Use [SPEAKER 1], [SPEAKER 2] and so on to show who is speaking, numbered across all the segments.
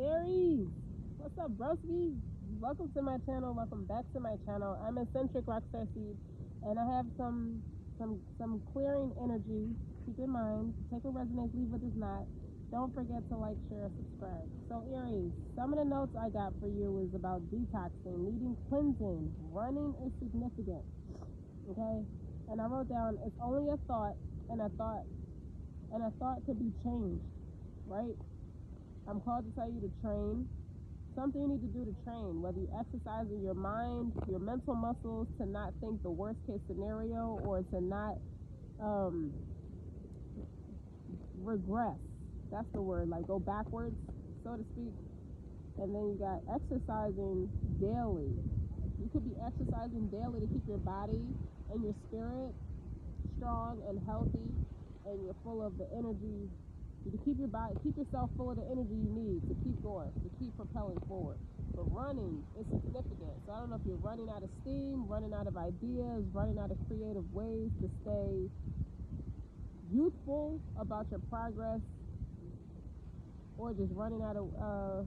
[SPEAKER 1] Aries, what's up, broski? Welcome to my channel. Welcome back to my channel. I'm eccentric RockStar'Seed, and I have some clearing energy. Keep in mind, take what resonates, leave what does not. Don't forget to like, share, subscribe. So Aries, some of the notes I got for you is about detoxing, needing cleansing. Running is significant. Okay, and I wrote down it's only a thought, and a thought could be changed, right? I'm called to tell you to train. Something you need to do to train, whether you exercise in your mind, your mental muscles, to not think the worst case scenario, or to not regress. That's the word, like go backwards, so to speak. And then you got exercising daily. You could be exercising daily to keep your body and your spirit strong and healthy, and you're full of the energy. You can keep yourself full of the energy you need to keep going, to keep propelling forward. But running is significant. So I don't know if you're running out of steam, running out of ideas, running out of creative ways to stay youthful about your progress, or just running out of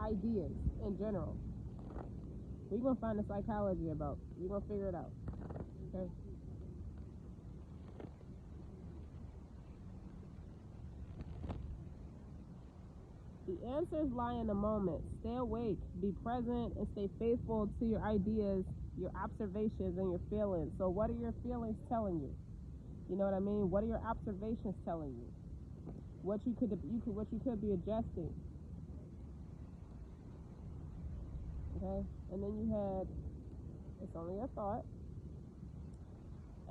[SPEAKER 1] ideas in general. We're going to find the psychology about. We're going to figure it out. Okay? The answers lie in the moment. Stay awake, be present, and stay faithful to your ideas, your observations, and your feelings. So what are your feelings telling you? You know what I mean? What are your observations telling you? What you could be adjusting. Okay? And then you had, it's only a thought,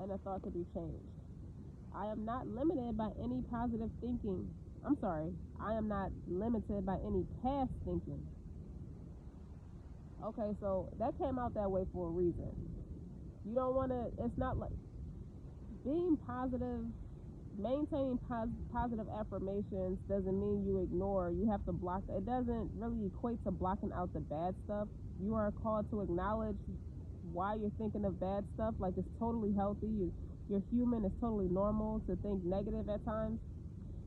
[SPEAKER 1] and a thought could be changed. I am not limited by any positive thinking. I'm sorry, I am not limited by any past thinking. Okay, so that came out that way for a reason. You don't want to, it's not like, being positive, maintaining positive affirmations doesn't mean you ignore, you have to block, it doesn't really equate to blocking out the bad stuff. You are called to acknowledge why you're thinking of bad stuff, like it's totally healthy, you're human, it's totally normal to think negative at times.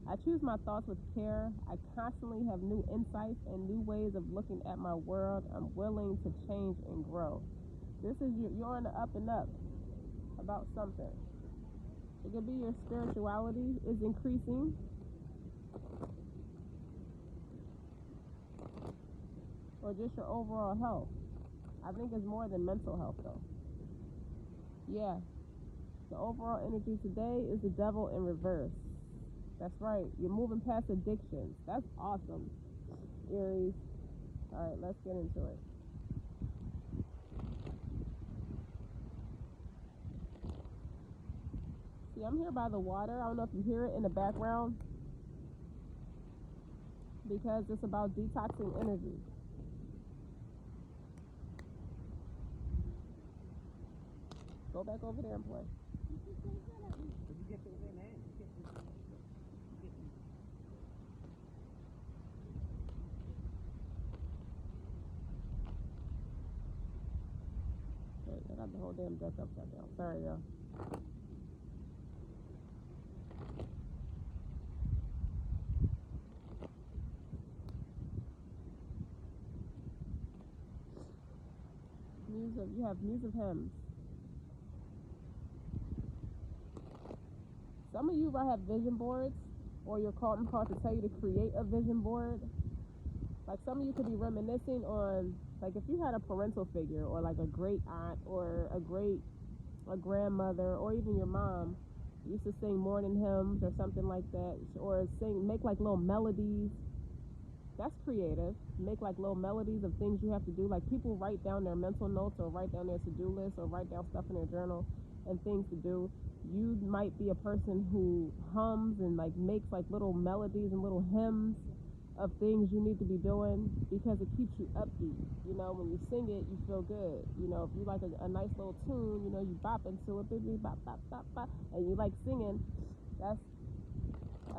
[SPEAKER 1] I choose my thoughts with care. I constantly have new insights and new ways of looking at my world. I'm willing to change and grow. This is you're on the up and up about something. It could be your spirituality is increasing. Or just your overall health. I think it's more than mental health though. Yeah. The overall energy today is the devil in reverse. That's right. You're moving past addictions. That's awesome, Aries. All right, let's get into it. See, I'm here by the water. I don't know if you hear it in the background, because it's about detoxing energy. Go back over there and play. I got the whole damn deck upside down. Sorry, y'all. You have Muse of Hymns. Some of you might have vision boards, or you're called to tell you to create a vision board. Like some of you could be reminiscing on, like if you had a parental figure, or like a great aunt, or a grandmother, or even your mom used to sing morning hymns or something like that, or make like little melodies. That's creative. Make like little melodies of things you have to do. Like people write down their mental notes, or write down their to-do list, or write down stuff in their journal and things to do. You might be a person who hums and like makes like little melodies and little hymns of things you need to be doing, because it keeps you upbeat. You know, when you sing it, you feel good. You know, if you like a nice little tune, you know, you bop into it, baby, bop, bop, bop, bop, and you like singing, I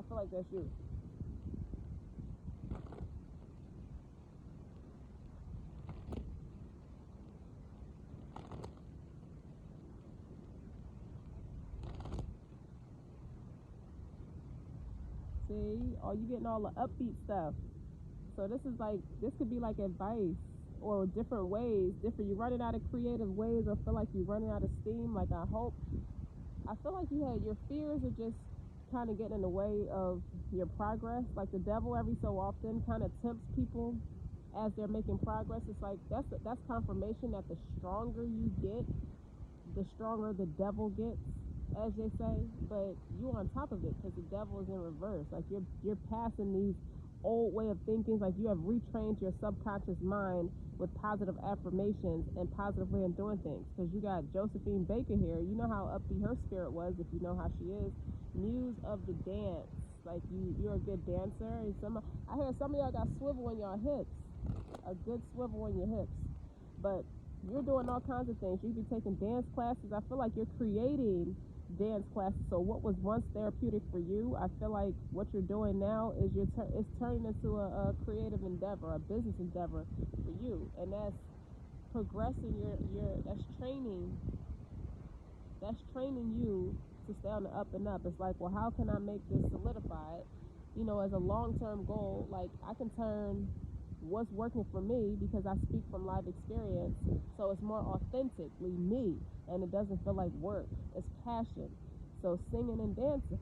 [SPEAKER 1] feel like that's you. See, you getting all the upbeat stuff. So this could be like advice or different ways, you're running out of creative ways or feel like you're running out of steam. Like I feel like your fears are just kind of getting in the way of your progress. Like the devil every so often kind of tempts people as they're making progress. It's like that's confirmation that the stronger you get, the stronger the devil gets, as they say. But you on top of it because the devil is in reverse. Like you're passing these old way of thinking. Like you have retrained your subconscious mind with positive affirmations and positive way of doing things. Because you got Josephine Baker here. You know how upbeat her spirit was, if you know how she is. Muse of the dance. Like you're a good dancer. And I hear some of y'all got swivel in your hips. A good swivel in your hips. But you're doing all kinds of things. You be taking dance classes. I feel like you're creating dance classes. So what was once therapeutic for you, I feel like what you're doing now is it's turning into a creative endeavor, a business endeavor for you. And that's progressing that's training you to stay on the up and up. It's like, well, how can I make this solidified? As a long-term goal, like I can turn what's working for me, because I speak from live experience, so it's more authentically me, and it doesn't feel like work. It's passion. So singing and dancing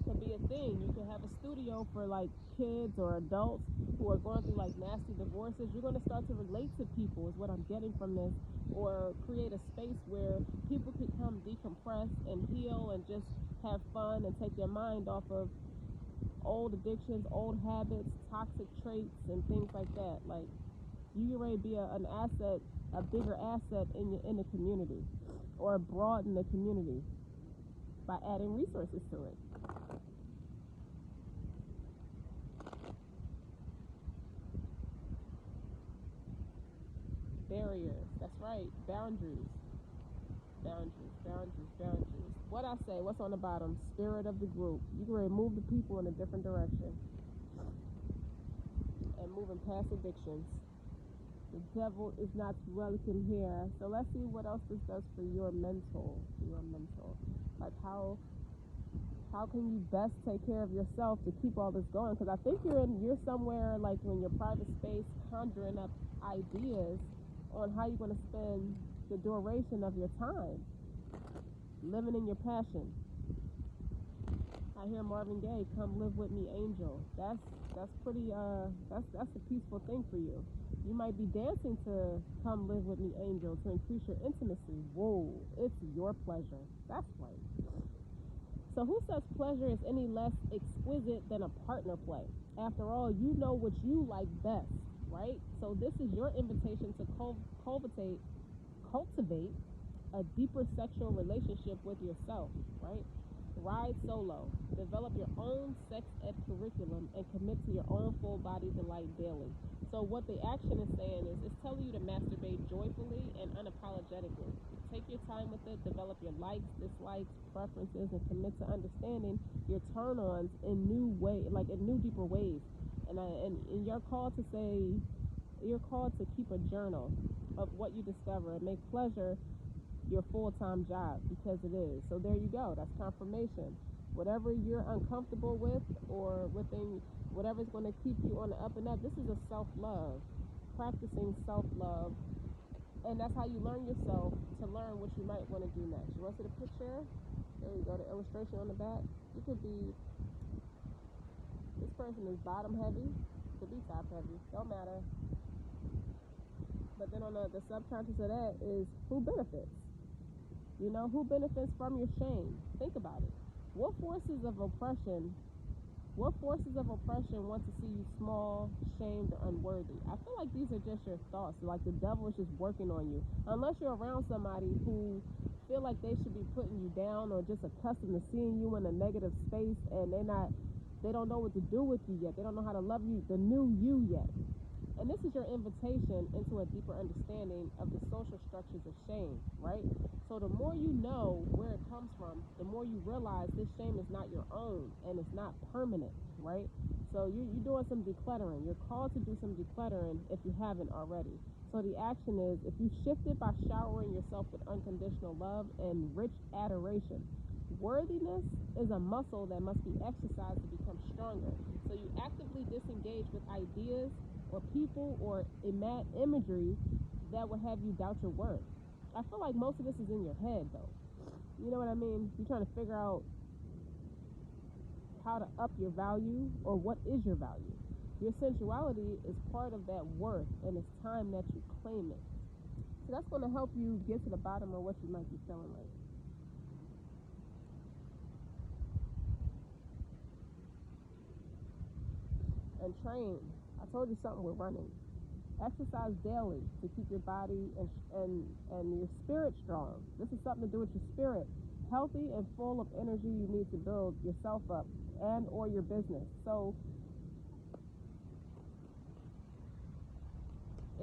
[SPEAKER 1] could be a thing. You can have a studio for like kids or adults who are going through like nasty divorces. You're going to start to relate to people, is what I'm getting from this. Or create a space where people can come decompress and heal and just have fun and take their mind off of old addictions, old habits, toxic traits, and things like that. Like you get ready to be an asset, a bigger asset in the community, or broaden the community by adding resources to it. Barriers. That's right. Boundaries. What I say, what's on the bottom? Spirit of the group. You can remove the people in a different direction. And moving past addictions. The devil is not welcome here. So let's see what else this does for your mental. Like how can you best take care of yourself to keep all this going? Because I think you're somewhere like in your private space conjuring up ideas on how you're going to spend the duration of your time living in your passion. I hear Marvin Gaye, "Come live with me, angel." That's pretty that's a peaceful thing for you. You might be dancing to "Come live with me, angel" to increase your intimacy. Whoa, it's your pleasure. That's right. So who says pleasure is any less exquisite than a partner play? After all, you know what you like best, right? So this is your invitation to cultivate a deeper sexual relationship with yourself, right? Ride solo, develop your own sex ed curriculum, and commit to your own full body delight daily. So what the action is saying is, it's telling you to masturbate joyfully and unapologetically. Take your time with it, develop your likes, dislikes, preferences, and commit to understanding your turn-ons in new deeper ways. And you're called to keep a journal of what you discover and make pleasure your full-time job, because it is. So there you go. That's confirmation. Whatever you're uncomfortable with, or within whatever's going to keep you on the up and up, this is a self-love, practicing self-love, and that's how you learn yourself to learn what you might want to do next. You want to see the picture? There you go, the illustration on the back. It could be, this person is bottom heavy, could be top heavy, don't matter. But then on the subconscious of that is who benefits. Who benefits from your shame? Think about it. What forces of oppression want to see you small, shamed, or unworthy? I feel like these are just your thoughts. Like the devil is just working on you. Unless you're around somebody who feel like they should be putting you down, or just accustomed to seeing you in a negative space, and they don't know what to do with you yet. They don't know how to love you, the new you yet. And this is your invitation into a deeper understanding of the social structures of shame, right? So the more you know where it comes from, the more you realize this shame is not your own, and it's not permanent, right? So you're doing some decluttering. You're called to do some decluttering if you haven't already. So the action is, if you shift it by showering yourself with unconditional love and rich adoration. Worthiness is a muscle that must be exercised to become stronger. So you actively disengage engage with ideas or people or imagery that will have you doubt your worth. I feel like most of this is in your head, though. You know what I mean? You're trying to figure out how to up your value, or what is your value. Your sensuality is part of that worth, and it's time that you claim it. So that's going to help you get to the bottom of what you might be feeling like. And train. I told you something with running. Exercise daily to keep your body and your spirit strong. This is something to do with your spirit. Healthy and full of energy, you need to build yourself up and or your business. So,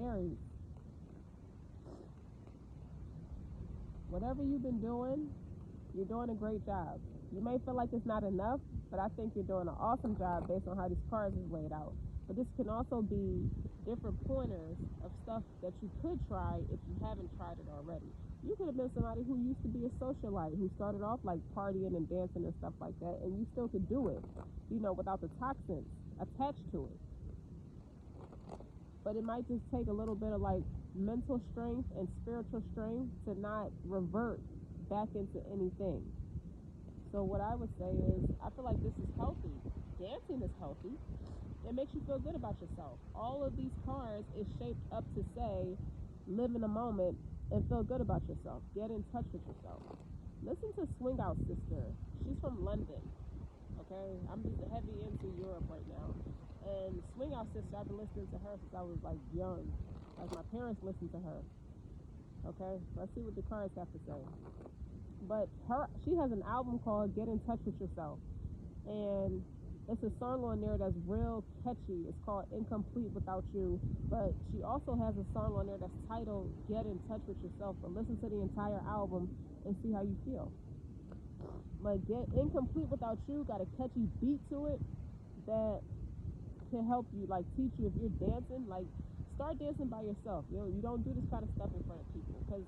[SPEAKER 1] Aries, whatever you've been doing, you're doing a great job. You may feel like it's not enough, but I think you're doing an awesome job based on how these cards is laid out. But this can also be different pointers of stuff that you could try if you haven't tried it already. You could have been somebody who used to be a socialite, who started off like partying and dancing and stuff like that, and you still could do it, you know, without the toxins attached to it. But it might just take a little bit of like mental strength and spiritual strength to not revert back into anything. So what I would say is, I feel like this is healthy. Dancing is healthy. It makes you feel good about yourself. All of these cards is shaped up to say, live in a moment and feel good about yourself. Get in touch with yourself. Listen to Swing Out Sister. She's from London. Okay? I'm just heavy into Europe right now. And Swing Out Sister, I've been listening to her since I was like young. Like my parents listened to her. Okay? Let's see what the cards have to say. But she has an album called Get in Touch with Yourself. And it's a song on there that's real catchy. It's called Incomplete Without You. But she also has a song on there that's titled Get in Touch with Yourself. But listen to the entire album and see how you feel. Like, Get Incomplete Without You got a catchy beat to it that can help you, like, teach you if you're dancing. Like, start dancing by yourself. You don't do this kind of stuff in front of people, because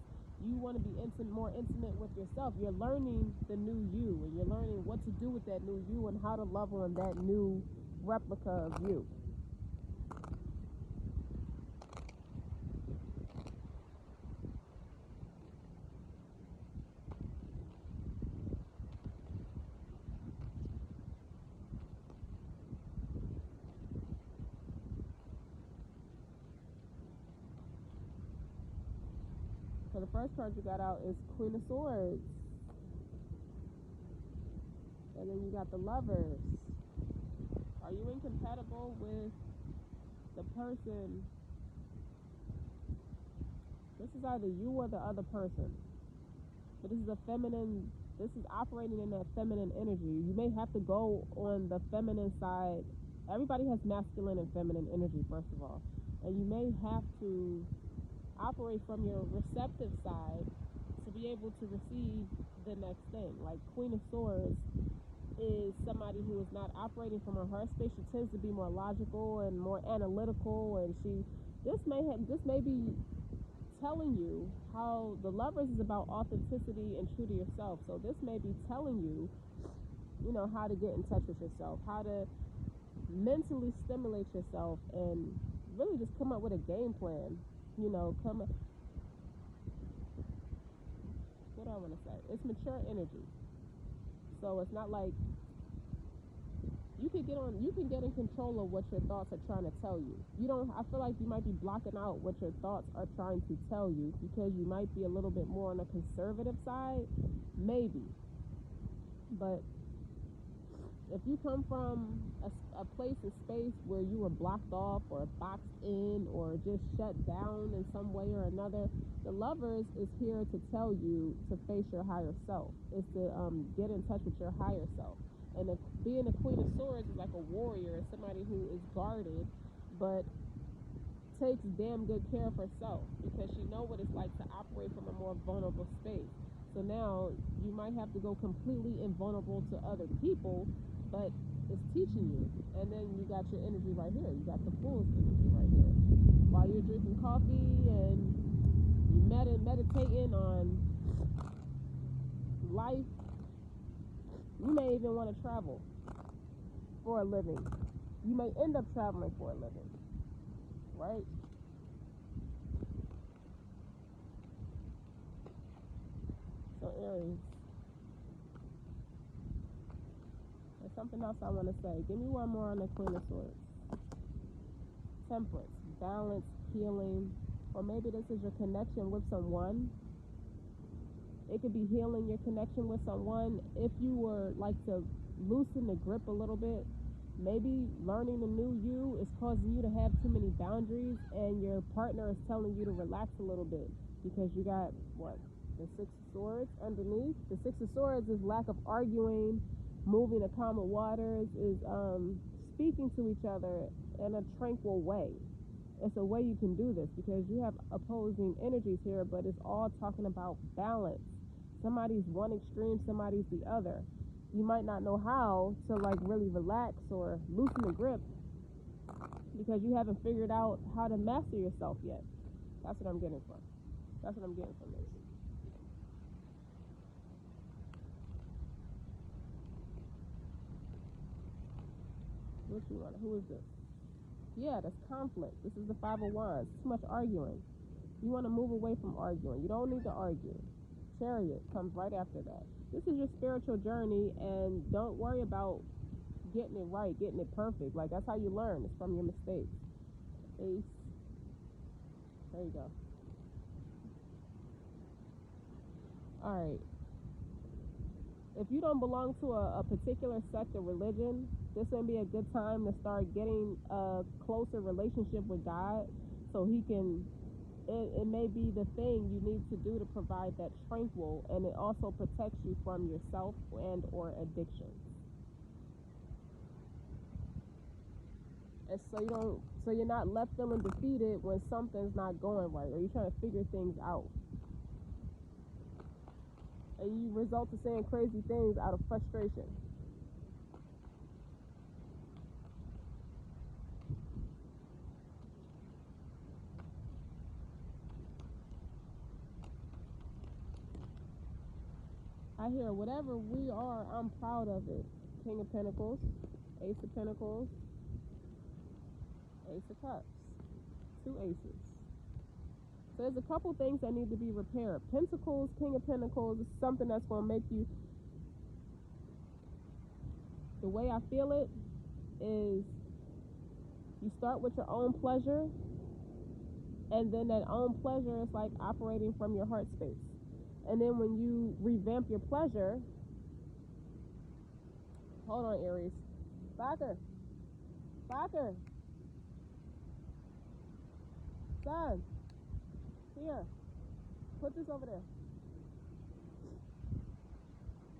[SPEAKER 1] you want to be more intimate with yourself. You're learning the new you, and you're learning what to do with that new you and how to love on that new replica of you. So the first card you got out is Queen of Swords. And then you got the Lovers. Are you incompatible with the person? This is either you or the other person. But this is this is operating in that feminine energy. You may have to go on the feminine side. Everybody has masculine and feminine energy, first of all. And you may have to operate from your receptive side to be able to receive the next thing. Like Queen of Swords is somebody who is not operating from her heart space. She tends to be more logical and more analytical, and this may be telling you how the Lovers is about authenticity and true to yourself. So this may be telling you, you know, how to get in touch with yourself, how to mentally stimulate yourself, and really just come up with a game plan. You know, what do I want to say? It's mature energy. So it's not like you can get in control of what your thoughts are trying to tell you. I feel like you might be blocking out what your thoughts are trying to tell you, because you might be a little bit more on the conservative side, maybe. But if you come from a place and space where you were blocked off or boxed in or just shut down in some way or another, the Lovers is here to tell you to face your higher self. It's to get in touch with your higher self. And being a Queen of Swords is like a warrior, somebody who is guarded, but takes damn good care of herself, because she knows what it's like to operate from a more vulnerable space. So now you might have to go completely invulnerable to other people, but it's teaching you. And then you got your energy right here. You got the Fool's energy right here. While you're drinking coffee and you meditating on life, you may even want to travel for a living. You may end up traveling for a living, right? So Aries, there's something else I want to say. Give me one more on the Queen of Swords. Temperance, balance, healing, or maybe this is your connection with someone. It could be healing your connection with someone. If you were like to loosen the grip a little bit, maybe learning the new you is causing you to have too many boundaries, and your partner is telling you to relax a little bit because you got what? The Six of Swords underneath. The Six of Swords is lack of arguing, moving to calmer waters, is speaking to each other in a tranquil way. It's a way you can do this because you have opposing energies here, but it's all talking about balance. Somebody's one extreme, somebody's the other. You might not know how to like really relax or loosen the grip because you haven't figured out how to master yourself yet. That's what I'm getting from. That's what I'm getting from this. What you want? Who is this? Yeah, that's conflict. This is the Five of Wands. Too much arguing. You want to move away from arguing. You don't need to argue. Chariot comes right after that. This is your spiritual journey, and don't worry about getting it right, getting it perfect. Like, that's how you learn. It's from your mistakes. Ace. There you go. All right. If you don't belong to a particular sect or religion, this may be a good time to start getting a closer relationship with God so he can, it may be the thing you need to do to provide that tranquil, and it also protects you from yourself and or addiction. And so you're not left feeling defeated when something's not going right or you're trying to figure things out. And you result to saying crazy things out of frustration. I hear whatever we are, I'm proud of it. King of Pentacles, Ace of Pentacles, Ace of Cups, two aces. So there's a couple things that need to be repaired. Pentacles, King of Pentacles is something that's going to make you, the way I feel it is you start with your own pleasure, and then that own pleasure is like operating from your heart space. And then when you revamp your pleasure, hold on, Aries. Backer. Son. Here. Put this over there.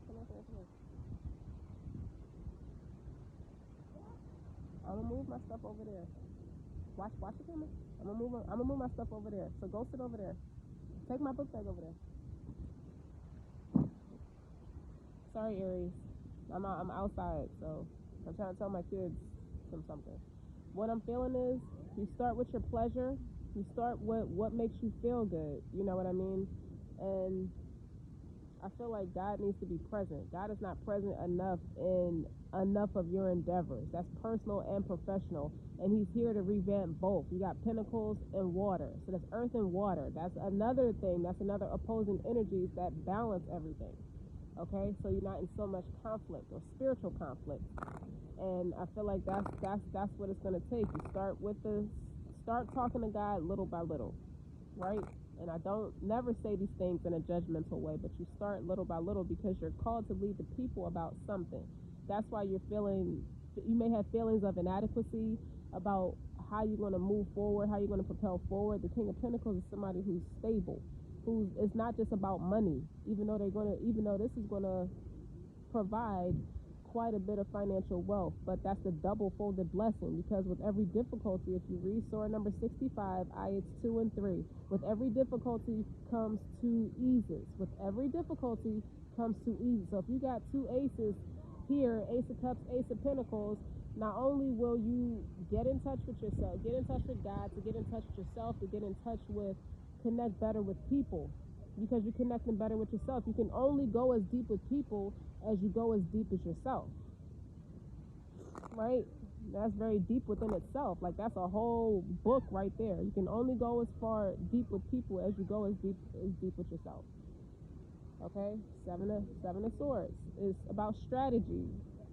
[SPEAKER 1] Come here. I'm gonna move my stuff over there. Watch the camera. I'm gonna move my stuff over there. So go sit over there. Take my book bag over there. Sorry, Aries. I'm outside, so I'm trying to tell my kids something. What I'm feeling is you start with your pleasure. You start with what makes you feel good. You know what I mean? And I feel like God needs to be present. God is not present enough in enough of your endeavors. That's personal and professional. And he's here to revamp both. You got pentacles and water. So that's earth and water. That's another thing. That's another opposing energies that balance everything. Okay? So you're not in so much conflict or spiritual conflict. And I feel like that's what it's going to take. You start talking to God little by little, right? And I don't never say these things in a judgmental way, but you start little by little because you're called to lead the people about something. That's why you may have feelings of inadequacy about how you're going to move forward, how you're going to propel forward. The King of Pentacles is somebody who's stable, it's not just about money, even though this is going to provide quite a bit of financial wealth, but that's a double folded blessing, because with every difficulty, if you read Surah number 65, ayats 2 and 3, with every difficulty comes two eases. With every difficulty comes two eases. So if you got two aces here, Ace of Cups, Ace of Pentacles, not only will you get in touch with yourself, get in touch with God, to get in touch with yourself, to get in touch with, connect better with people, because you're connecting better with yourself. You can only go as deep with people as you go as deep as yourself, right? That's very deep within itself. Like, that's a whole book right there. You can only go as far deep with people as you go as deep with yourself. Okay? Seven of Swords is about strategy,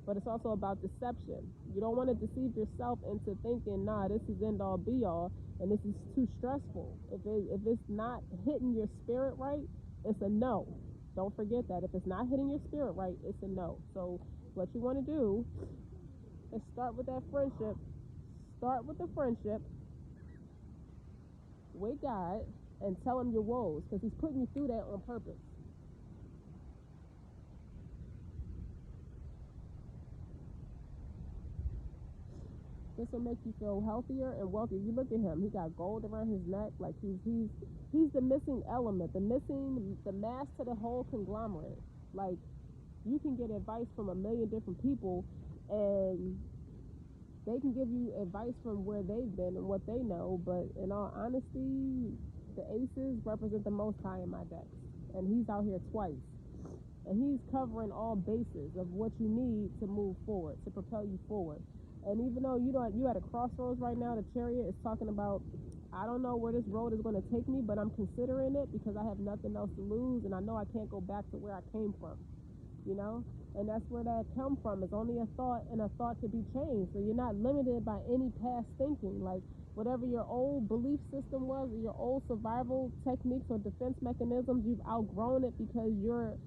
[SPEAKER 1] but it's also about deception. You don't want to deceive yourself into thinking, nah, this is end all be all, and this is too stressful. If it's not hitting your spirit right, it's a no. Don't forget that. If it's not hitting your spirit right, it's a no. So what you want to do is start with that friendship. Start with the friendship with God and tell him your woes, because he's putting you through that on purpose. This will make you feel healthier and wealthier. You look at him; he got gold around his neck, like he's the missing element, the mass to the whole conglomerate. Like, you can get advice from a million different people, and they can give you advice from where they've been and what they know. But in all honesty, the aces represent the Most High in my decks, and he's out here twice, and he's covering all bases of what you need to move forward, to propel you forward. And even though you at a crossroads right now, the Chariot is talking about, I don't know where this road is going to take me, but I'm considering it because I have nothing else to lose, and I know I can't go back to where I came from, you know? And that's where that come from. It's only a thought, and a thought to be changed. So you're not limited by any past thinking. Like, whatever your old belief system was, or your old survival techniques or defense mechanisms, you've outgrown it because you're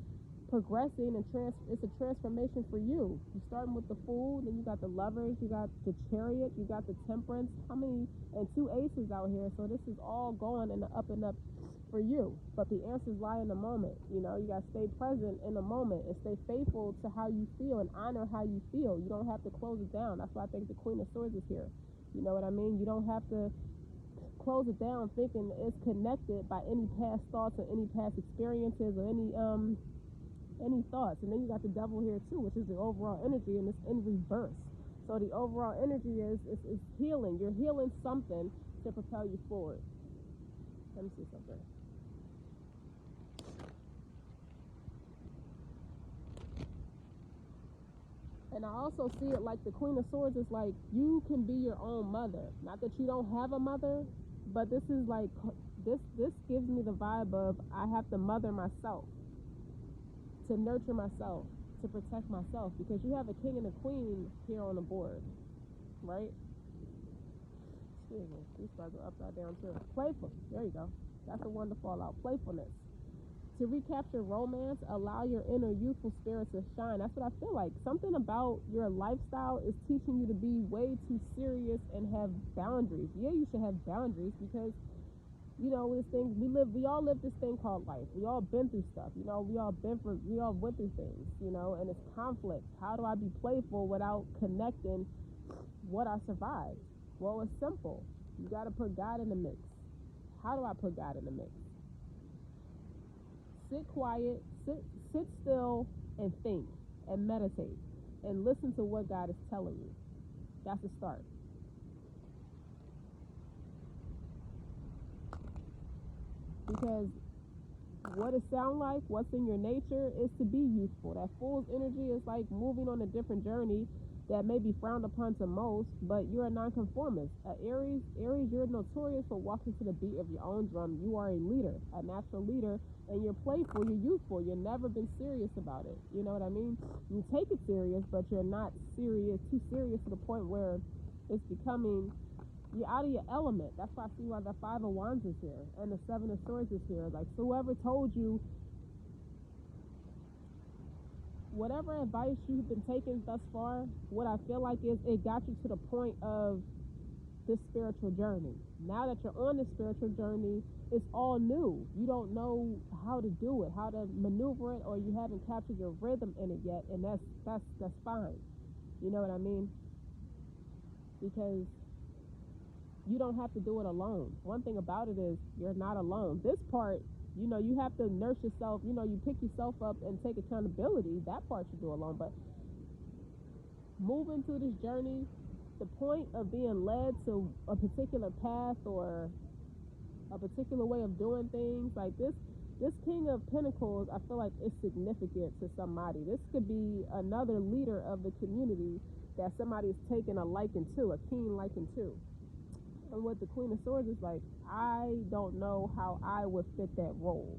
[SPEAKER 1] progressing, and it's a transformation for you. You're starting with the Fool, then you got the Lovers, you got the Chariot, you got the Temperance. How many? And 2 aces out here. So this is all going in the up and up for you. But the answers lie in the moment. You know, you got to stay present in the moment and stay faithful to how you feel and honor how you feel. You don't have to close it down. That's why I think the Queen of Swords is here. You know what I mean? You don't have to close it down thinking it's connected by any past thoughts or any past experiences or any thoughts. And then you got the Devil here too, which is the overall energy, and it's in reverse. So the overall energy is healing. You're healing something to propel you forward. Let me see something. And I also see it like the Queen of Swords is like, you can be your own mother. Not that you don't have a mother, but this is like, this gives me the vibe of, I have to mother myself, to nurture myself, to protect myself, because you have a king and a queen here on the board, right? Excuse me, these cards are upside down too. Playful, there you go. That's a one to fall out. Playfulness. To recapture romance, allow your inner youthful spirit to shine. That's what I feel like. Something about your lifestyle is teaching you to be way too serious and have boundaries. Yeah, you should have boundaries because, you know, this thing we all live this thing called life. We all been through stuff, you know. We all went through things, you know, and it's conflict. How do I be playful without connecting what I survived? Well, it's simple. You got to put God in the mix. How do I put God in the mix? Sit quiet, sit still, and think, and meditate, and listen to what God is telling you. That's a start. Because what it sounds like, what's in your nature, is to be youthful. That Fool's energy is like moving on a different journey that may be frowned upon to most, but you're a nonconformist. Aries, you're notorious for walking to the beat of your own drum. You are a leader, a natural leader, and you're playful, you're youthful. You've never been serious about it. You know what I mean? You take it serious, but you're not serious, too serious to the point where it's becoming, you're out of your element. That's why I see why the 5 of Wands is here and the 7 of Swords is here. Like, so whoever told you, whatever advice you've been taking thus far, what I feel like is it got you to the point of this spiritual journey. Now that you're on this spiritual journey, it's all new. You don't know how to do it, how to maneuver it, or you haven't captured your rhythm in it yet, and that's fine. You know what I mean? Because you don't have to do it alone. One thing about it is you're not alone. This part, you know, you have to nurse yourself. You know, you pick yourself up and take accountability. That part you do alone. But moving through this journey, the point of being led to a particular path or a particular way of doing things, like this King of Pentacles, I feel like it's significant to somebody. This could be another leader of the community that somebody is taking a liking to, a keen liking to. And with the Queen of Swords, it's like, I don't know how I would fit that role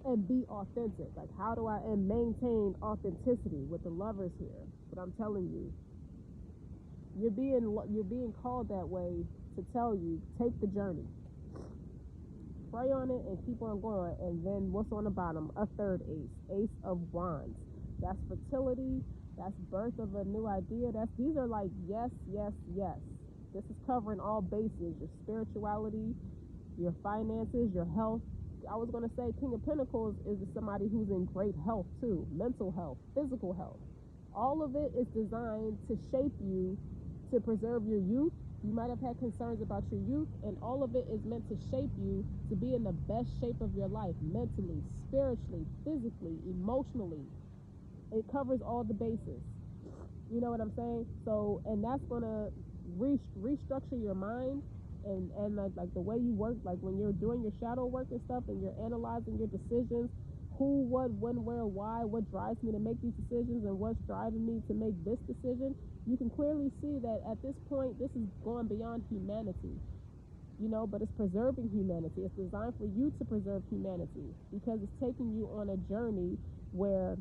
[SPEAKER 1] and be authentic. Like, how do I and maintain authenticity with the Lovers here? But I'm telling you, you're being called that way to tell you, take the journey, pray on it, and keep on going. And then what's on the bottom? A third ace of wands. That's fertility. That's birth of a new idea. These are like yes, yes, yes. This is covering all bases: your spirituality, your finances, your health. I was going to say King of Pentacles is somebody who's in great health too, mental health, physical health. All of it is designed to shape you, to preserve your youth. You might have had concerns about your youth, and all of it is meant to shape you to be in the best shape of your life, mentally, spiritually, physically, emotionally. It covers all the bases. You know what I'm saying? So, and that's going to restructure your mind and like the way you work, like when you're doing your shadow work and stuff, and you're analyzing your decisions, who, what, when, where, why, what drives me to make these decisions, and what's driving me to make this decision. You can clearly see that at this point, this is going beyond humanity, you know, but it's preserving humanity. It's designed for you to preserve humanity, because it's taking you on a journey where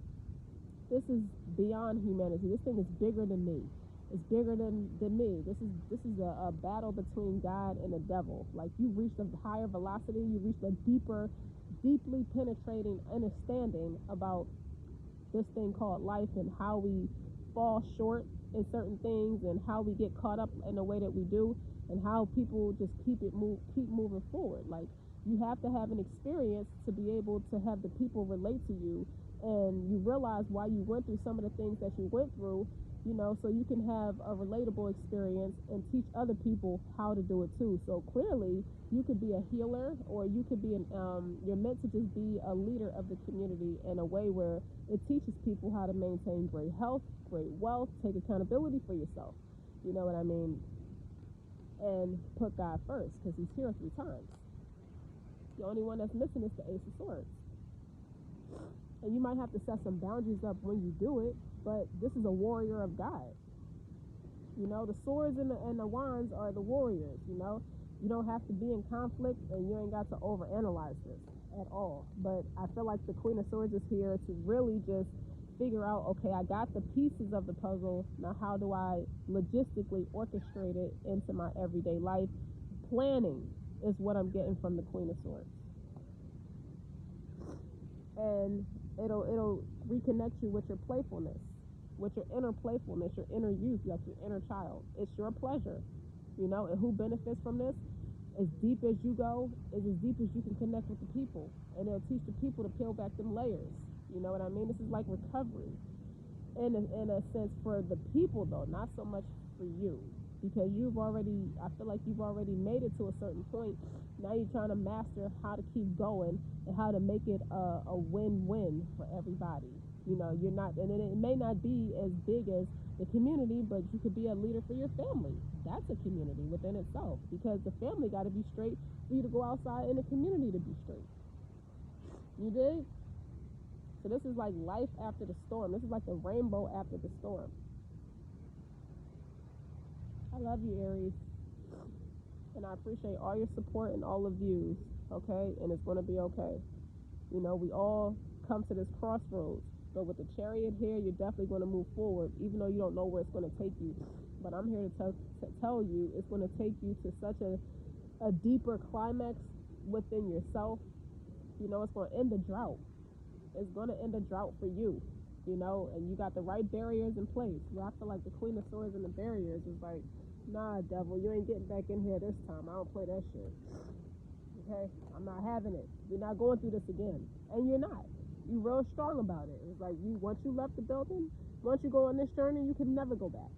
[SPEAKER 1] this is beyond humanity. This thing is bigger than me. It's bigger than me. This is a battle between God and the devil. Like, you reached a higher velocity, you reached a deeply penetrating understanding about this thing called life, and how we fall short in certain things, and how we get caught up in the way that we do, and how people just keep moving forward. Like, you have to have an experience to be able to have the people relate to you, and you realize why you went through some of the things that you went through, you know, so you can have a relatable experience and teach other people how to do it too. So clearly, you could be a healer, or you could be you're meant to just be a leader of the community in a way where it teaches people how to maintain great health, great wealth, take accountability for yourself. You know what I mean? And put God first, because he's here 3 times. The only one that's missing is the Ace of Swords. And you might have to set some boundaries up when you do it, but this is a warrior of God. You know, the swords and the wands are the warriors, you know. You don't have to be in conflict, and you ain't got to overanalyze this at all. But I feel like the Queen of Swords is here to really just figure out, okay, I got the pieces of the puzzle. Now how do I logistically orchestrate it into my everyday life? Planning is what I'm getting from the Queen of Swords. And it'll reconnect you with your playfulness, with your inner playfulness, your inner youth, like your inner child. It's your pleasure, you know. And who benefits from this? As deep as you go is as deep as you can connect with the people, and it'll teach the people to peel back them layers. You know what I mean? This is like recovery, in a sense, for the people though, not so much for you, because I feel like you've already made it to a certain point. Now you're trying to master how to keep going and how to make it a win-win for everybody. You know, you're not, and it may not be as big as the community, but you could be a leader for your family. That's a community within itself, because the family got to be straight for you to go outside in the community to be straight. You dig? So this is like life after the storm. This is like the rainbow after the storm. I love you, Aries. And I appreciate all your support and all the views, okay? And it's going to be okay. You know, we all come to this crossroads. But with the Chariot here, you're definitely going to move forward, even though you don't know where it's going to take you. But I'm here to tell you it's going to take you to such a deeper climax within yourself. You know, it's going to end the drought. It's going to end the drought for you, you know, and you got the right barriers in place. Where I feel like the Queen of Swords and the barriers is like, nah, devil, you ain't getting back in here this time. I don't play that shit. Okay? I'm not having it. We're not going through this again. And you're not. You're real strong about it. It's like, once you left the building, once you go on this journey, you can never go back.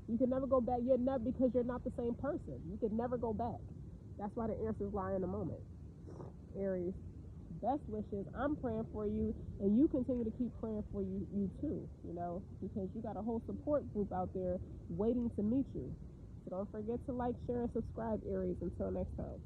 [SPEAKER 1] You can never go back. You're not, because you're not the same person. You can never go back. That's why the answers lie in the moment. Aries, best wishes. I'm praying for you, and you continue to keep praying for you too, you know, because you got a whole support group out there waiting to meet you. So don't forget to like, share, and subscribe, Aries. Until next time.